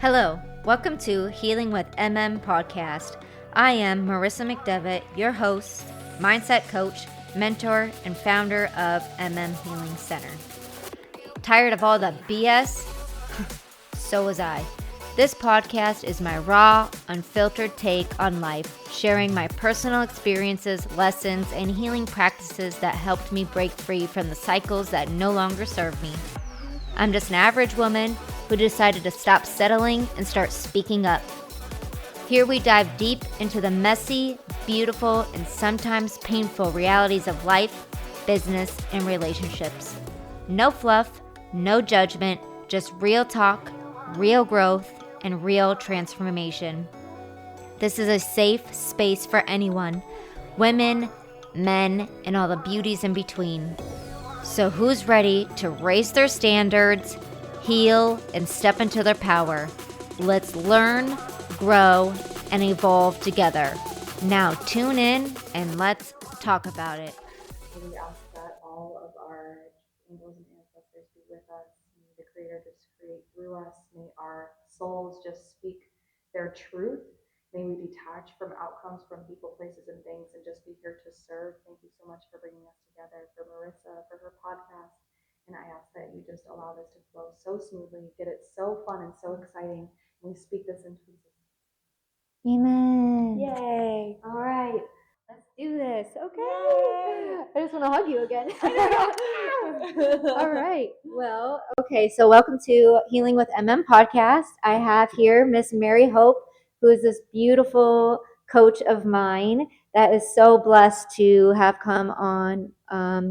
Hello, welcome to Healing with podcast. I am Marissa McDevitt, your host, mindset coach, mentor, and founder of Healing Center. Tired of all the BS? So was I. This podcast is my raw, unfiltered take on life, sharing my personal experiences, lessons, and healing practices that helped me break free from the cycles that no longer serve me. I'm just an average woman who decided to stop settling and start speaking up. Here we dive deep into the messy, beautiful, and sometimes painful realities of life, business, and relationships. No fluff, no judgment, just real talk, real growth, and real transformation. This is a safe space for anyone, women, men, and all the beauties in between. So who's ready to raise their standards, heal, and step into their power? Let's learn, grow, and evolve together. Now tune in and let's talk about it. We ask that all of our angels and ancestors be with us. May the Creator just create through us. May our souls just speak their truth. May we detach from outcomes, from people, places, and things, and just be here to serve. Thank you so much for bringing us together, for Marissa, for her podcast. And I ask that you just allow this to flow so smoothly, get it so fun and so exciting. And we speak this into existence. Amen. Yay. All right. Let's do this. Okay. Yay. I just want to hug you again. All right. Well, okay. So welcome to Healing with podcast. I have here Miss Mary Hope, who is this beautiful coach of mine that is so blessed to have come on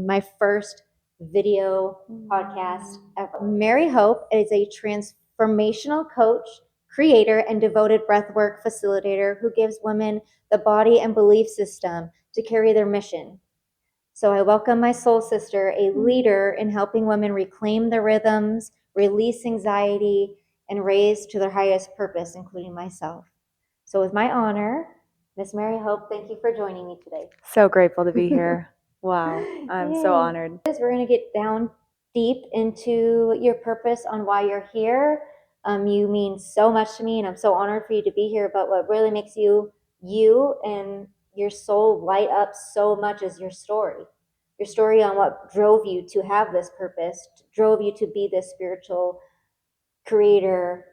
my first video podcast ever. Mary Hope is a transformational coach, creator, and devoted breathwork facilitator who gives women the body and belief system to carry their mission. So I welcome my soul sister, a leader in helping women reclaim their rhythms, release anxiety, and raise to their highest purpose, including myself. So with my honor, Miss Mary Hope, thank you for joining me today. So grateful to be here. Wow. I'm so honored. We're going to get down deep into your purpose on why you're here. You mean so much to me, and I'm so honored for you to be here. But what really makes you and your soul light up so much is your story. Your story on what drove you to have this purpose, drove you to be this spiritual creator,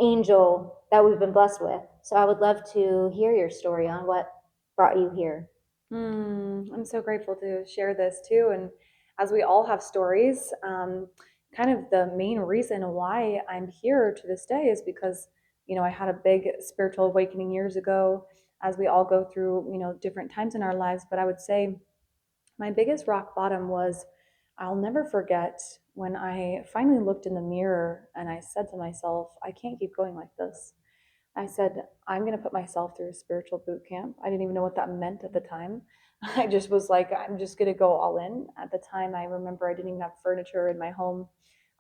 angel that we've been blessed with. So I would love to hear your story on what brought you here. I'm so grateful to share this too. And as we all have stories, kind of the main reason why I'm here to this day is because, I had a big spiritual awakening years ago, as we all go through, different times in our lives. But I would say my biggest rock bottom was, I'll never forget when I finally looked in the mirror and I said to myself, I can't keep going like this. I said, I'm going to put myself through a spiritual boot camp. I didn't even know what that meant at the time. I just was like, I'm just going to go all in. At the time, I remember I didn't even have furniture in my home.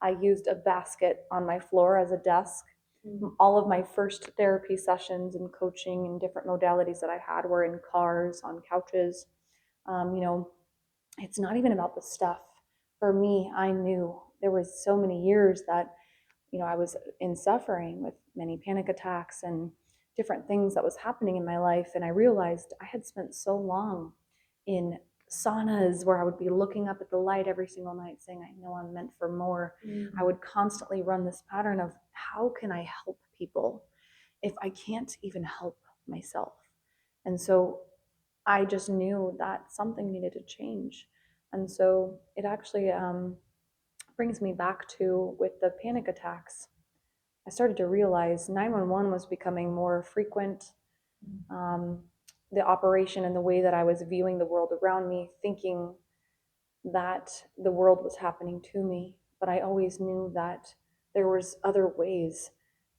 I used a basket on my floor as a desk. All of my first therapy sessions and coaching and different modalities that I had were in cars, on couches. It's not even about the stuff. For me, I knew there was so many years that I was in suffering with many panic attacks and different things that was happening in my life. And I realized I had spent so long in saunas where I would be looking up at the light every single night saying, I know I'm meant for more. I would constantly run this pattern of, how can I help people if I can't even help myself? And so I just knew that something needed to change. And so it actually brings me back to, with the panic attacks, I started to realize 911 was becoming more frequent. The operation and the way that I was viewing the world around me, thinking that the world was happening to me, but I always knew that there was other ways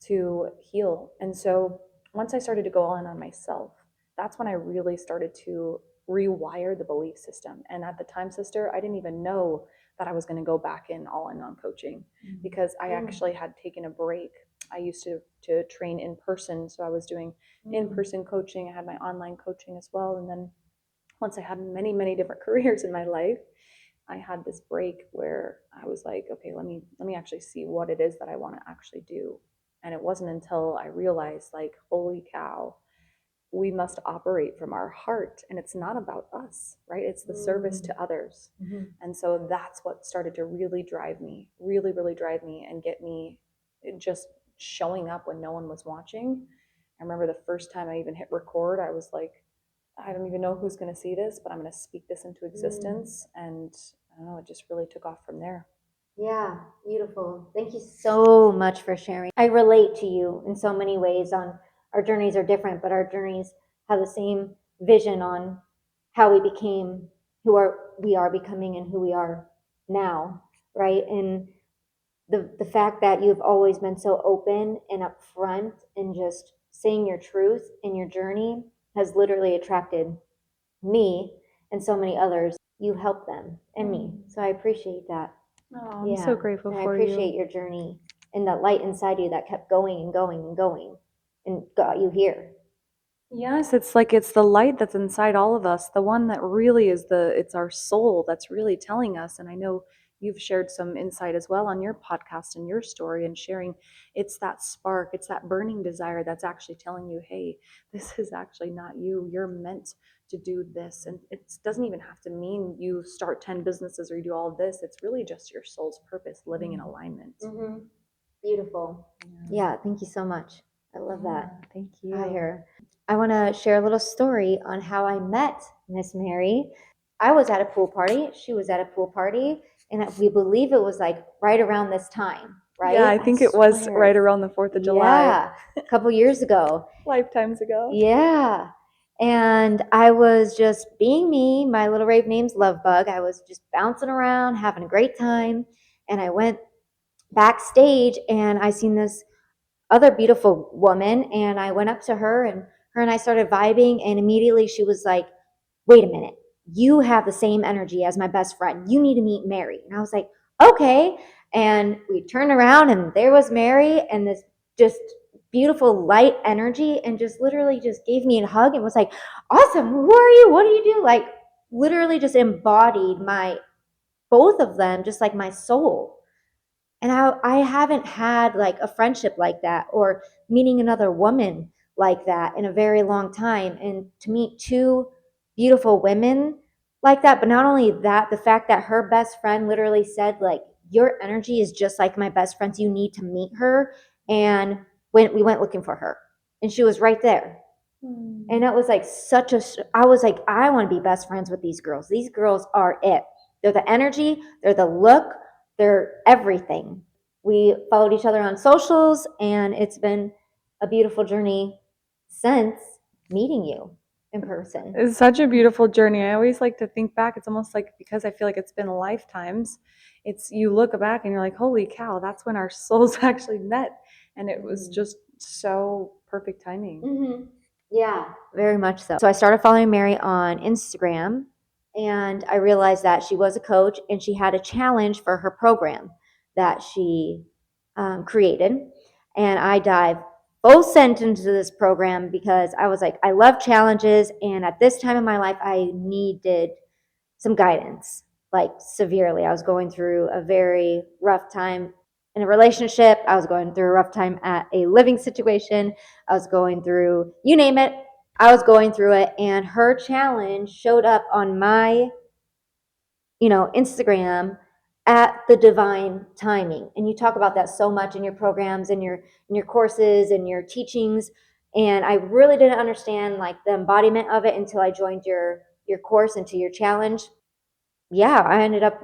to heal. And so once I started to go all in on myself, that's when I really started to rewire the belief system. And at the time, sister, I didn't even know that I was going to go back in all in on coaching, because I actually had taken a break. I used to train in person, so I was doing in-person coaching. I had my online coaching as well. And then once I had many, many different careers in my life, I had this break where I was like, okay, let me actually see what it is that I want to actually do. And it wasn't until I realized, like, holy cow, we must operate from our heart, and it's not about us, right? It's the service to others. And so that's what started to really drive me, really drive me, and get me just showing up when no one was watching. I remember the first time I even hit record, I was like, I don't even know who's going to see this, but I'm going to speak this into existence. And I don't know, it just really took off from there. Yeah, beautiful. Thank you so much for sharing. I relate to you in so many ways on our journeys are different, but our journeys have the same vision on how we became we are becoming and who we are now, right? And the fact that you've always been so open and upfront and just saying your truth in your journey has literally attracted me and so many others. You help them and me. So I appreciate that. Oh, I'm so grateful and I for appreciate you. your journey and that light inside you that kept going and going and going and got you here. Yes, it's like it's the light that's inside all of us, the one that really is it's our soul that's really telling us. And I know you've shared some insight as well on your podcast and your story and sharing. It's that spark, it's that burning desire that's actually telling you, hey, this is actually not you. You're meant to do this. And it doesn't even have to mean you start 10 businesses or you do all of this. It's really just your soul's purpose living in alignment. Beautiful. Yeah, thank you so much. I love that. Thank you. Hi, her. I want to share a little story on how I met Miss Mary. I was at a pool party. She was at a pool party, and we believe it was like right around this time, right? Yeah, I think it was swear. right around the 4th of July. Yeah, a couple years ago. Lifetimes ago. Yeah. And I was just being me. My little rave name's Lovebug. I was just bouncing around, having a great time. And I went backstage and I seen this other beautiful woman, and I went up to her, and her and I started vibing, and immediately she was like, wait a minute, you have the same energy as my best friend. You need to meet Mary. And I was like, okay. And we turned around and there was Mary and this just beautiful light energy and just literally just gave me a hug and was like, awesome. Who are you? What do you do? Like literally just embodied both of them, just like my soul. And I haven't had like a friendship like that or meeting another woman like that in a very long time. And to meet two beautiful women like that, but not only that, the fact that her best friend literally said, like, your energy is just like my best friend's. You need to meet her. And when we went looking for her, and she was right there. And that was like I was like, I want to be best friends with these girls. These girls are it. They're the energy, they're the look, they're everything. We followed each other on socials, and it's been a beautiful journey since meeting you in person. It's such a beautiful journey. I always like to think back. It's almost like, because I feel like it's been lifetimes, it's you look back and you're like, holy cow, that's when our souls actually met. And it was just so perfect timing. Yeah, very much so. So I started following Mary on Instagram, and I realized that she was a coach and she had a challenge for her program that she created. And I dive full sent into this program because I was like, I love challenges. And at this time in my life, I needed some guidance, like severely. I was going through a very rough time in a relationship. I was going through a rough time at a living situation. I was going through, you name it, I was going through it. And her challenge showed up on my, Instagram at the divine timing. And you talk about that so much in your programs and your courses and your teachings. And I really didn't understand like the embodiment of it until I joined your course into your challenge. Yeah, I ended up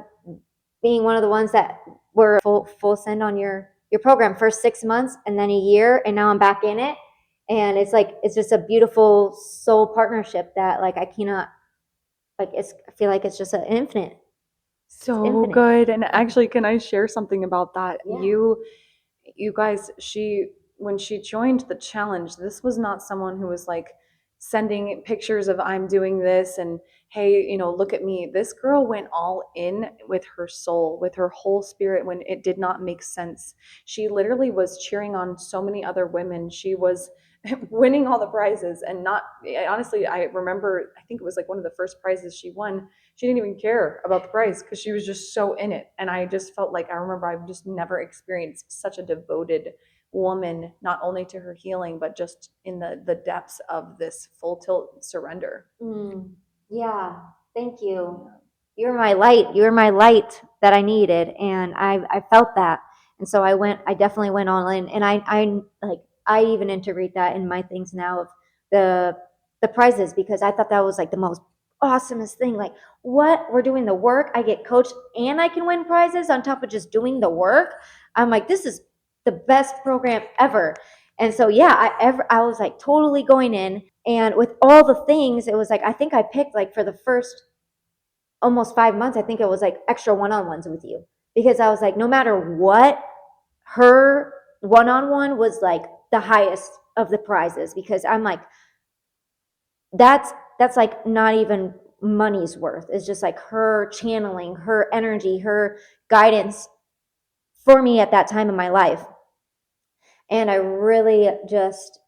being one of the ones that were full send on your program for 6 months and then a year, and now I'm back in it. And it's like it's just a beautiful soul partnership that like I cannot like I feel like it's just an infinite. So infinite. good. And actually, can I share something about that? Yeah. You guys, when she joined the challenge, this was not someone who was like sending pictures of I'm doing this and hey, look at me. This girl went all in with her soul, with her whole spirit when it did not make sense. She literally was cheering on so many other women. She was winning all the prizes and not honestly, I remember, I think it was like one of the first prizes she won. She didn't even care about the prize because she was just so in it. And I just felt like I remember I've just never experienced such a devoted woman, not only to her healing, but just in the depths of this full tilt surrender. Yeah, thank you. You're my light. You're my light that I needed, and I felt that. And so I definitely went all in, and I even integrate that in my things now of the the prizes, because I thought that was like the most awesomest thing. Like, what, we're doing the work, I get coached and I can win prizes on top of just doing the work. I'm like, this is the best program ever. And so yeah, I was like totally going in, and with all the things, it was like, I think I picked, like, for the first almost 5 months, I think it was like extra one-on-ones with you, because I was like, no matter what, her one-on-one was like the highest of the prizes, because I'm like, that's like not even money's worth. It's just like her channeling, her energy, her guidance for me at that time in my life. And I really just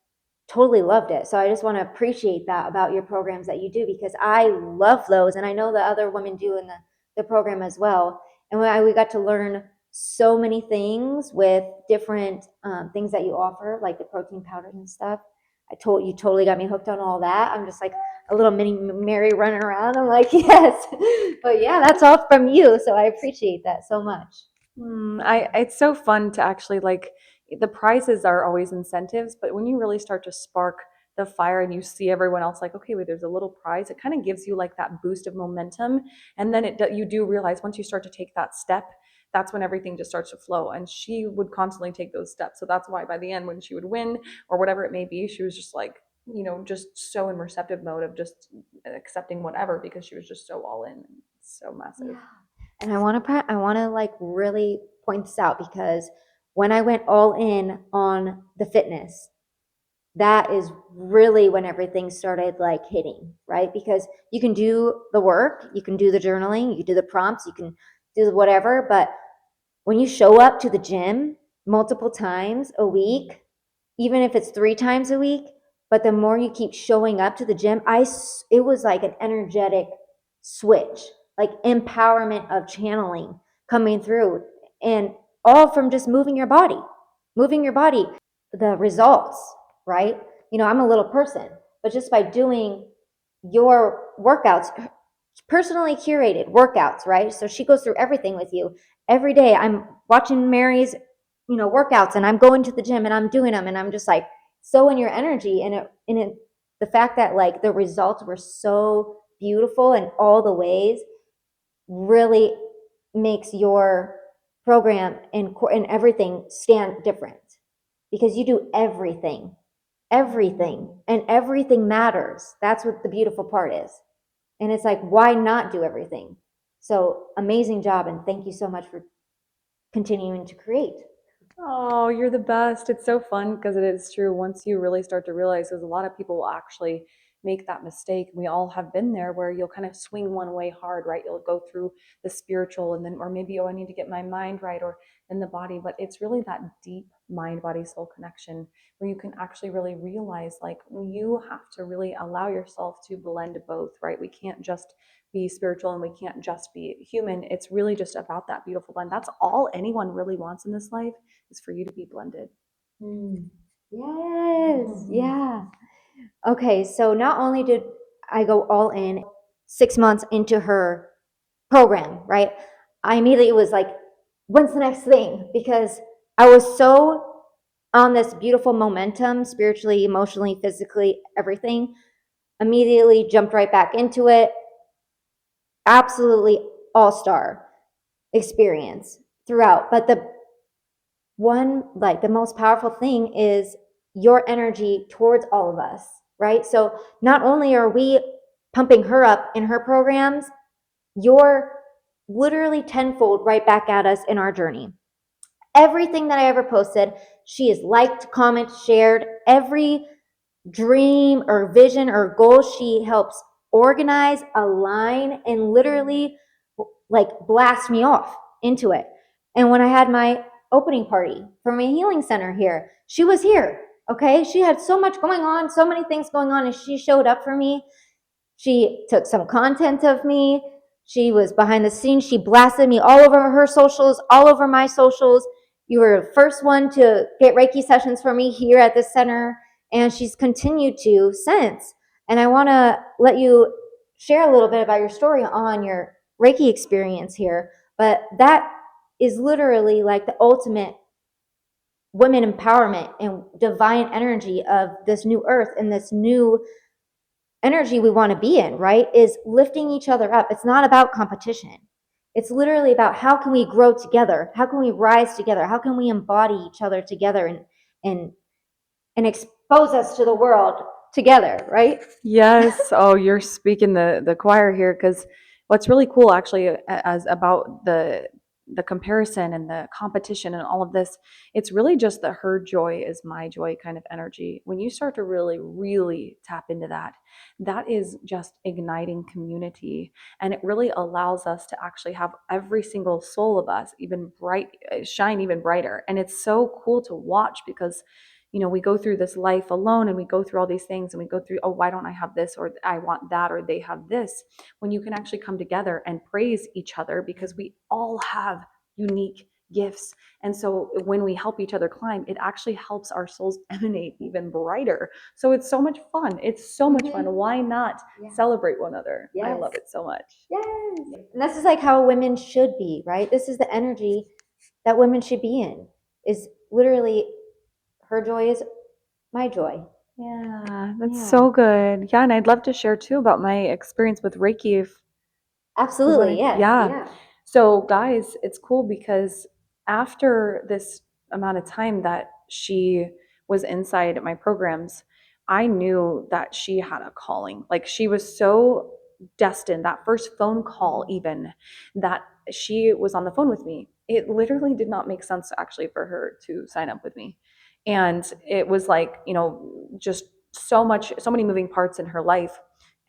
totally loved it. So I just want to appreciate that about your programs that you do, because I love those, and I know that other women do in the program as well. And we got to learn so many things with different things that you offer, like the protein powders and stuff. You totally got me hooked on all that. I'm just like a little mini Mary running around. I'm like, yes. But yeah, that's all from you. So I appreciate that so much. It's so fun to actually, like, the prizes are always incentives, but when you really start to spark the fire and you see everyone else like, okay, wait, there's a little prize, it kind of gives you like that boost of momentum. And then you do realize once you start to take that step, that's when everything just starts to flow. And she would constantly take those steps. So that's why by the end, when she would win or whatever it may be, she was just like, just so in receptive mode of just accepting whatever, because she was just so all in. It's so massive. Yeah. And I want to like really point this out, because when I went all in on the fitness, that is really when everything started like hitting, right? Because you can do the work, you can do the journaling, you can do the prompts, you can do whatever, but when you show up to the gym multiple times a week, even if it's 3 times a week, but the more you keep showing up to the gym, it was like an energetic switch, like empowerment of channeling coming through, and all from just moving your body, the results, right? I'm a little person, but just by doing your workouts, personally curated workouts, right? So she goes through everything with you every day. I'm watching Mary's, workouts, and I'm going to the gym and I'm doing them, and I'm just like so in your energy, and the fact that like the results were so beautiful in all the ways really makes your program and everything stand different, because you do everything, and everything matters. That's what the beautiful part is. And it's like, why not do everything? So amazing job, and thank you so much for continuing to create. Oh, you're the best. It's so fun because it is true. Once you really start to realize, there's a lot of people will actually make that mistake. We all have been there where you'll kind of swing one way hard, right? You'll go through the spiritual and then, or maybe, oh, I need to get my mind right, or in the body. But it's really that deep mind, body, soul connection where you can actually really realize, like, you have to really allow yourself to blend both, right? We can't just be spiritual and we can't just be human. It's really just about that beautiful blend. That's all anyone really wants in this life, is for you to be blended. Yes, yeah. Okay, so not only did I go all in 6 months into her program, right? I immediately was like, when's the next thing? Because I was so on this beautiful momentum, spiritually, emotionally, physically, everything. Immediately jumped right back into it. Absolutely all-star experience throughout. But the most powerful thing is your energy towards all of us, right? So not only are we pumping her up in her programs, you're literally tenfold right back at us in our journey. Everything that I ever posted, she has liked, commented, shared. Every dream or vision or goal, she helps organize, align, and literally like blast me off into it. And when I had my opening party for my healing center here, she was here. Okay, she had so much going on, so many things going on, and she showed up for me. She took some content of me. She was behind the scenes. She blasted me all over her socials, all over my socials. You were the first one to get Reiki sessions for me here at the center, and she's continued to since. And I want to let you share a little bit about your story on your Reiki experience here. But that is literally like the ultimate women empowerment and divine energy of this new earth and this new energy we want to be in, right? Is lifting each other up. It's not about competition. It's literally about how can we grow together? How can we rise together? How can we embody each other together and and expose us to the world together, right? Yes. Oh, you're speaking the choir here, because what's really cool actually as about the comparison and the competition and all of this, it's really just the her joy is my joy kind of energy. When you start to really tap into that, that is just igniting community, and it really allows us to actually have every single soul of us even bright shine even brighter. And it's so cool to watch because we go through this life alone and we go through all these things and we go through, oh, why don't I have this, or I want that, or they have this, when you can actually come together and praise each other because we all have unique gifts. And so when we help each other climb, it actually helps our souls emanate even brighter. So it's so much fun. It's so much fun. Why not celebrate one another? Yes. I love it so much. Yes. And this is like how women should be, right? This is the energy that women should be in, is literally her joy is my joy. Yeah, that's so good. Yeah, and I'd love to share too about my experience with Reiki. Absolutely, yes. Yeah. So, guys, it's cool because after this amount of time that she was inside my programs, I knew that she had a calling. Like, she was so destined, that first phone call, even that she was on the phone with me. It literally did not make sense actually for her to sign up with me. And it was like, just so many moving parts in her life.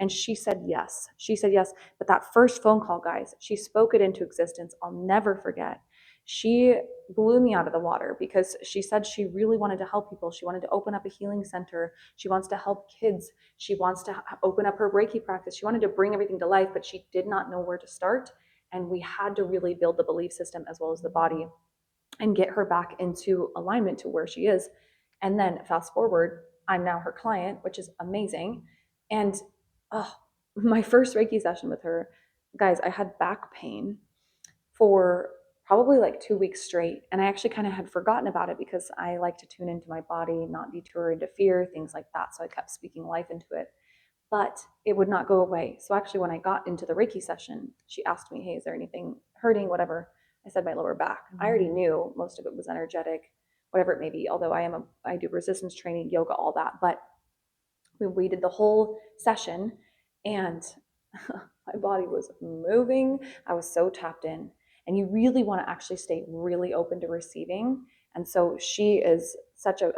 And she said yes. She said yes. But that first phone call, guys, she spoke it into existence. I'll never forget. She blew me out of the water because she said she really wanted to help people. She wanted to open up a healing center. She wants to help kids. She wants to open up her Reiki practice. She wanted to bring everything to life, but she did not know where to start. And we had to really build the belief system as well as the body and get her back into alignment to where she is. And then fast forward, I'm now her client, which is amazing. And oh, my first Reiki session with her, guys, I had back pain for probably like 2 weeks straight. And I actually kind of had forgotten about it because I like to tune into my body, not detour into fear, things like that. So I kept speaking life into it, but it would not go away. So actually, when I got into the Reiki session, she asked me, hey, is there anything hurting, whatever? I said my lower back. I already knew most of it was energetic, whatever it may be, although I do resistance training, yoga, all that. But we did the whole session, and my body was moving. I was so tapped in. And you really want to actually stay really open to receiving. And so she is such a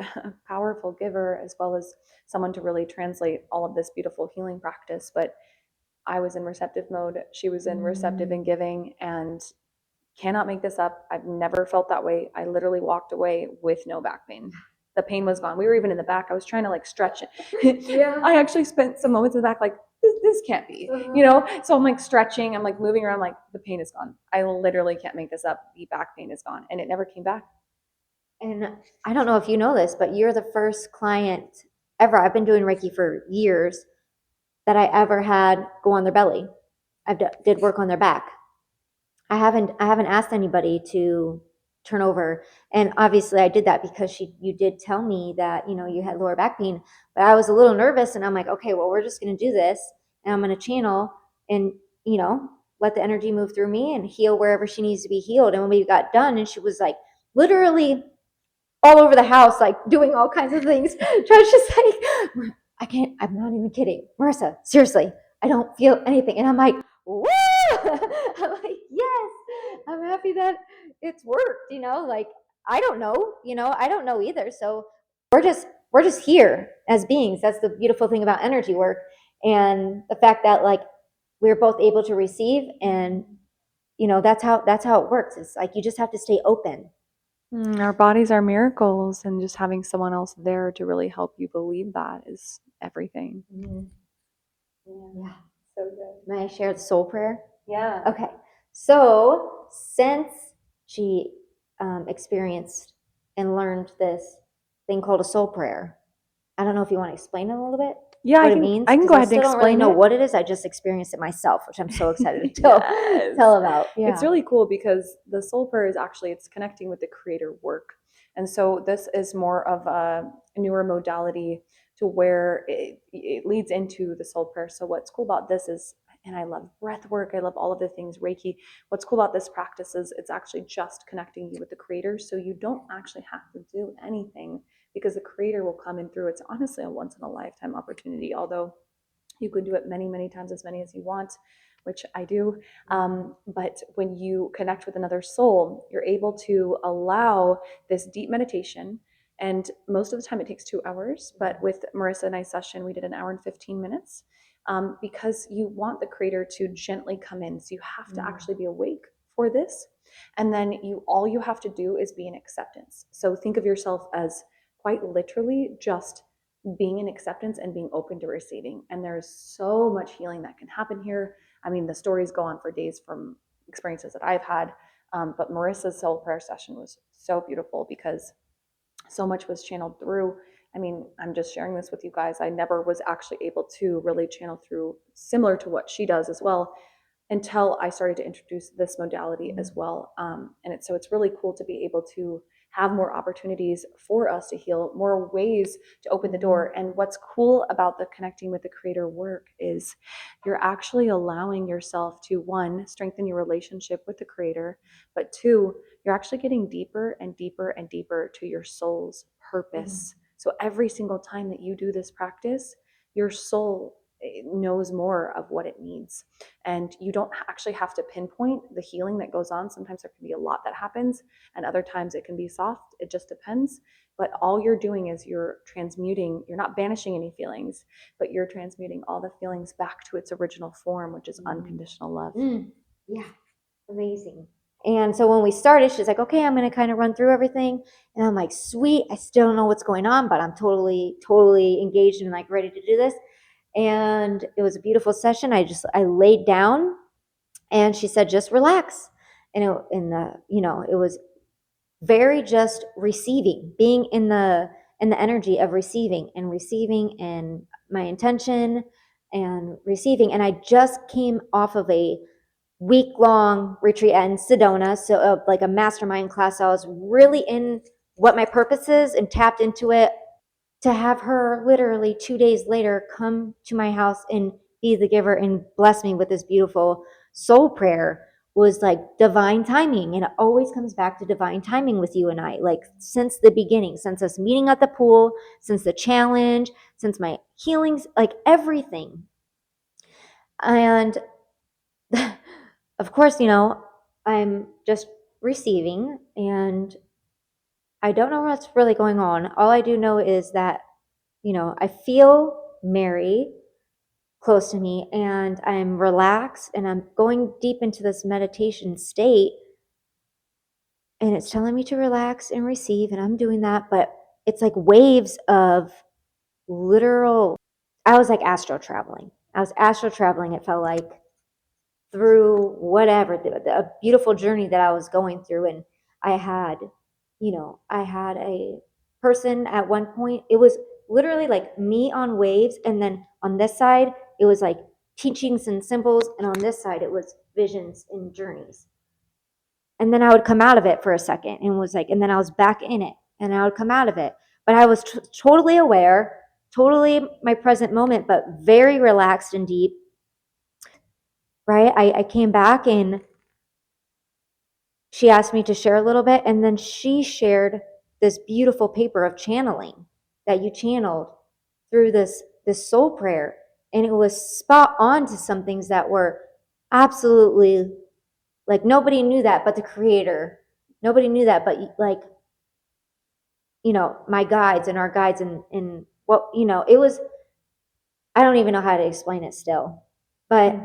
powerful giver, as well as someone to really translate all of this beautiful healing practice. But I was in receptive mode. She was in receptive and giving, and cannot make this up. I've never felt that way. I literally walked away with no back pain. The pain was gone. We were even in the back. I was trying to like stretch it. Yeah. I actually spent some moments in the back like, this can't be, So I'm like stretching, I'm like moving around, like the pain is gone. I literally can't make this up. The back pain is gone, and it never came back. And I don't know if you know this, but you're the first client ever. I've been doing Reiki for years that I ever had go on their belly. I did work on their back. I haven't asked anybody to turn over, and obviously I did that because you did tell me that you had lower back pain, but I was a little nervous, and I'm like, okay, well, we're just going to do this, and I'm going to channel and let the energy move through me and heal wherever she needs to be healed. And when we got done, and she was like literally all over the house, like doing all kinds of things. Josh just like, I'm not even kidding. Marissa, seriously, I don't feel anything. And I'm like, woo! I'm like, yes, I'm happy that it's worked, like, I don't know, I don't know either. So we're just here as beings. That's the beautiful thing about energy work. And the fact that like we're both able to receive, and that's how it works. It's like you just have to stay open. Our bodies are miracles, and just having someone else there to really help you believe that is everything. Yeah. So good. May I share the soul prayer? Yeah. Okay. So since she experienced and learned this thing called a soul prayer. I don't know if you want to explain it a little bit. Yeah, what it means. I can go ahead and still don't really explain know it. what it is. I just experienced it myself, which I'm so excited to tell about. Yeah. It's really cool because the soul prayer is actually, it's connecting with the creator work. And so this is more of a newer modality to where it leads into the soul prayer. So what's cool about this is, and I love breath work, I love all of the things Reiki. What's cool about this practice is it's actually just connecting you with the creator. So you don't actually have to do anything because the creator will come in through. It's honestly a once in a lifetime opportunity, although you could do it many, many times, as many as you want, which I do. But when you connect with another soul, you're able to allow this deep meditation. And most of the time it takes 2 hours. But with Marissa and I's session, we did 1 hour and 15 minutes because you want the creator to gently come in. So you have to actually be awake for this. And then all you have to do is be in acceptance. So think of yourself as quite literally just being in acceptance and being open to receiving. And there's so much healing that can happen here. I mean, the stories go on for days from experiences that I've had. But Marissa's soul prayer session was so beautiful because so much was channeled through. I mean, I'm just sharing this with you guys. I never was actually able to really channel through similar to what she does as well until I started to introduce this modality as well. And so it's really cool to be able to have more opportunities for us to heal, more ways to open the door. And what's cool about the connecting with the creator work is you're actually allowing yourself to, one, strengthen your relationship with the creator, but two, you're actually getting deeper and deeper and deeper to your soul's purpose. So every single time that you do this practice, your soul knows more of what it needs. And you don't actually have to pinpoint the healing that goes on. Sometimes there can be a lot that happens, and other times it can be soft. It just depends. But all you're doing is you're transmuting, you're not banishing any feelings, but you're transmuting all the feelings back to its original form, which is unconditional love. Yeah, amazing. And so when we started, she's like, okay, I'm going to kind of run through everything. And I'm like, sweet, I still don't know what's going on, but I'm totally, totally engaged and like ready to do this. And it was a beautiful session. I laid down and she said, just relax. And it was very just receiving, being in the energy of receiving and my intention and receiving. And I just came off of a week-long retreat in Sedona, so like a mastermind class. So I was really in what my purpose is and tapped into it. To have her literally 2 days later come to my house and be the giver and bless me with this beautiful soul prayer was like divine timing. And it always comes back to divine timing with you and I, like since the beginning, since us meeting at the pool, since the challenge, since my healings, like everything. And of course, I'm just receiving and I don't know what's really going on. All I do know is that, I feel Mary close to me and I'm relaxed and I'm going deep into this meditation state and it's telling me to relax and receive and I'm doing that, but it's like waves of literal, I was like astral traveling. It felt like through whatever, a beautiful journey that I was going through. And I had, I had a person at one point, it was literally like me on waves. And then on this side, it was like teachings and symbols. And on this side, it was visions and journeys. And then I would come out of it for a second and was like, and then I was back in it and I would come out of it. But I was totally aware, totally my present moment, but very relaxed and deep. Right? I came back and she asked me to share a little bit. And then she shared this beautiful paper of channeling that you channeled through this soul prayer. And it was spot on to some things that were absolutely like nobody knew that but the creator. Nobody knew that but like, my guides and our guides and what, it was, I don't even know how to explain it still. But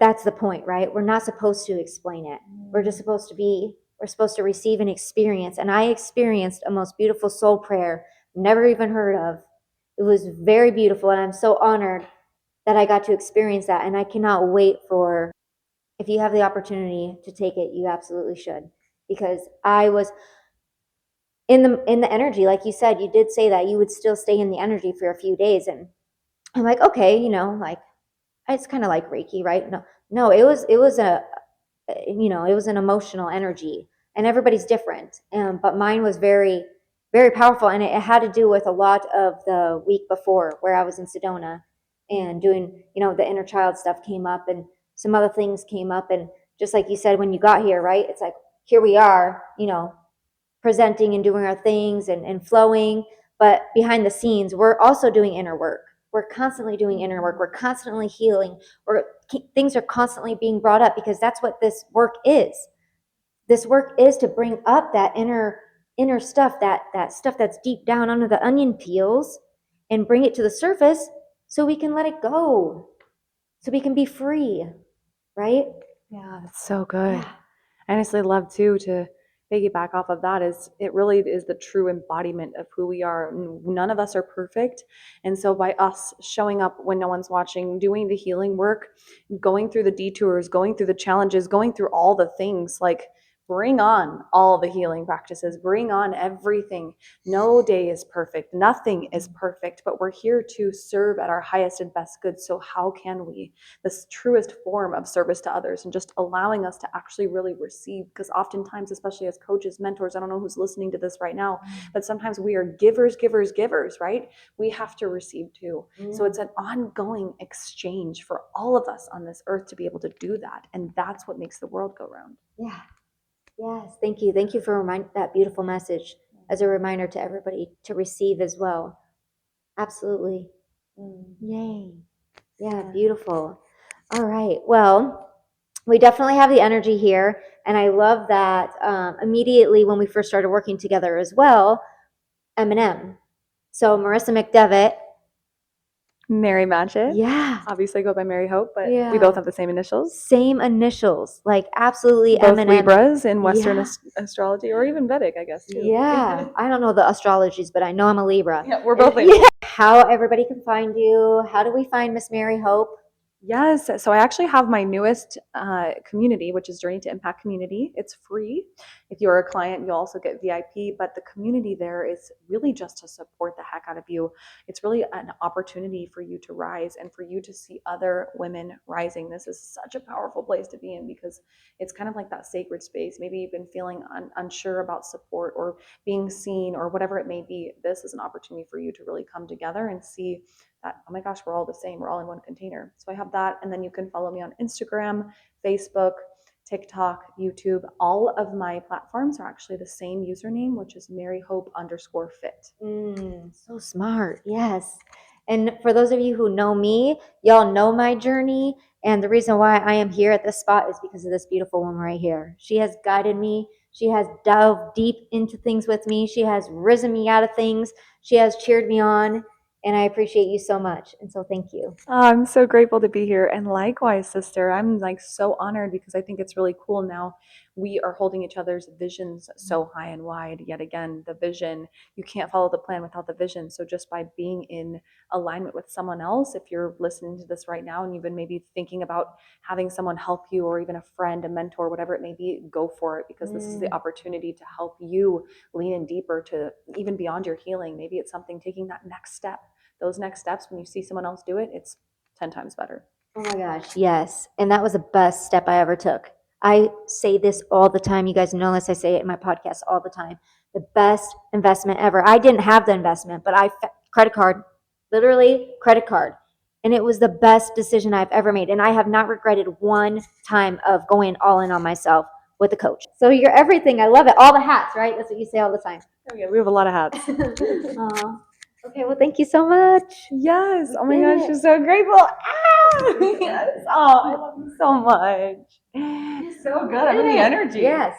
that's the point, right? We're not supposed to explain it. We're supposed to receive and experience. And I experienced a most beautiful soul prayer, never even heard of. It was very beautiful. And I'm so honored that I got to experience that. And I cannot wait if you have the opportunity to take it, you absolutely should. because I was in the energy. Like you said, you did say that you would still stay in the energy for a few days, and I'm like, okay, like it's kind of like Reiki, right? No, it was it was an emotional energy, and everybody's different. But mine was very, very powerful, and it had to do with a lot of the week before where I was in Sedona and doing, the inner child stuff came up, and some other things came up, and just like you said when you got here, right? It's like here we are, presenting and doing our things and flowing, but behind the scenes, we're also doing inner work. We're constantly doing inner work. We're constantly healing. Things are constantly being brought up because that's what this work is. This work is to bring up that inner stuff, that stuff that's deep down under the onion peels, and bring it to the surface so we can let it go, so we can be free, right? Yeah, that's so good. Yeah. I honestly love too to piggyback off of that is it really is the true embodiment of who we are. None of us are perfect. And so by us showing up when no one's watching, doing the healing work, going through the detours, going through the challenges, going through all the things, like bring on all the healing practices, bring on everything. No day is perfect. Nothing is perfect, but we're here to serve at our highest and best good. So how can we, this truest form of service to others, and just allowing us to actually really receive? Because oftentimes, especially as coaches, mentors, I don't know who's listening to this right now, but sometimes we are givers, right? We have to receive too. So it's an ongoing exchange for all of us on this earth to be able to do that. And that's what makes the world go round. Yeah. Yes, thank you. Thank you for that beautiful message as a reminder to everybody to receive as well. Absolutely. Yay. Yeah, beautiful. All right. Well, we definitely have the energy here. And I love that immediately when we first started working together as well, M&M. So Marissa McDevitt. Mary Matchett. Yeah. Obviously go by Mary Hope, but we both have the same initials. Same initials. Like absolutely both M&M. Libras in Western astrology, or even Vedic, I guess, too. Yeah. I don't know the astrologies, but I know I'm a Libra. Yeah, we're both Libras. Yeah. How everybody can find you. How do we find Miss Mary Hope? Yes. So I actually have my newest community, which is Journey to Impact Community. It's free. If you're a client, you'll also get VIP, but the community there is really just to support the heck out of you. It's really an opportunity for you to rise and for you to see other women rising. This is such a powerful place to be in because it's kind of like that sacred space. Maybe you've been feeling unsure about support or being seen or whatever it may be. This is an opportunity for you to really come together and see that, oh my gosh, we're all the same. We're all in one container. So I have that. And then you can follow me on Instagram, Facebook, TikTok, YouTube. All of my platforms are actually the same username, which is maryhope_fit. So smart. Yes. And for those of you who know me, y'all know my journey. And the reason why I am here at this spot is because of this beautiful woman right here. She has guided me. She has delved deep into things with me. She has risen me out of things. She has cheered me on. And I appreciate you so much. And so thank you. Oh, I'm so grateful to be here. And likewise, sister, I'm like so honored because I think it's really cool now. We are holding each other's visions so high and wide. Yet again, the vision, you can't follow the plan without the vision. So just by being in alignment with someone else, if you're listening to this right now and you've been maybe thinking about having someone help you, or even a friend, a mentor, whatever it may be, go for it, because this is the opportunity to help you lean in deeper to even beyond your healing. Maybe it's something taking that next step. Those next steps, when you see someone else do it, it's 10 times better. Oh my gosh, yes. And that was the best step I ever took. I say this all the time. You guys know this. I say it in my podcast all the time. The best investment ever. I didn't have the investment, but credit card, literally credit card. And it was the best decision I've ever made. And I have not regretted one time of going all in on myself with a coach. So you're everything. I love it. All the hats, right? That's what you say all the time. Oh yeah, we have a lot of hats. Okay, well, thank you so much. Yes. Oh my gosh, you're so grateful. Yes. Oh, I love you so much. You're so good. I'm in the energy. Yes.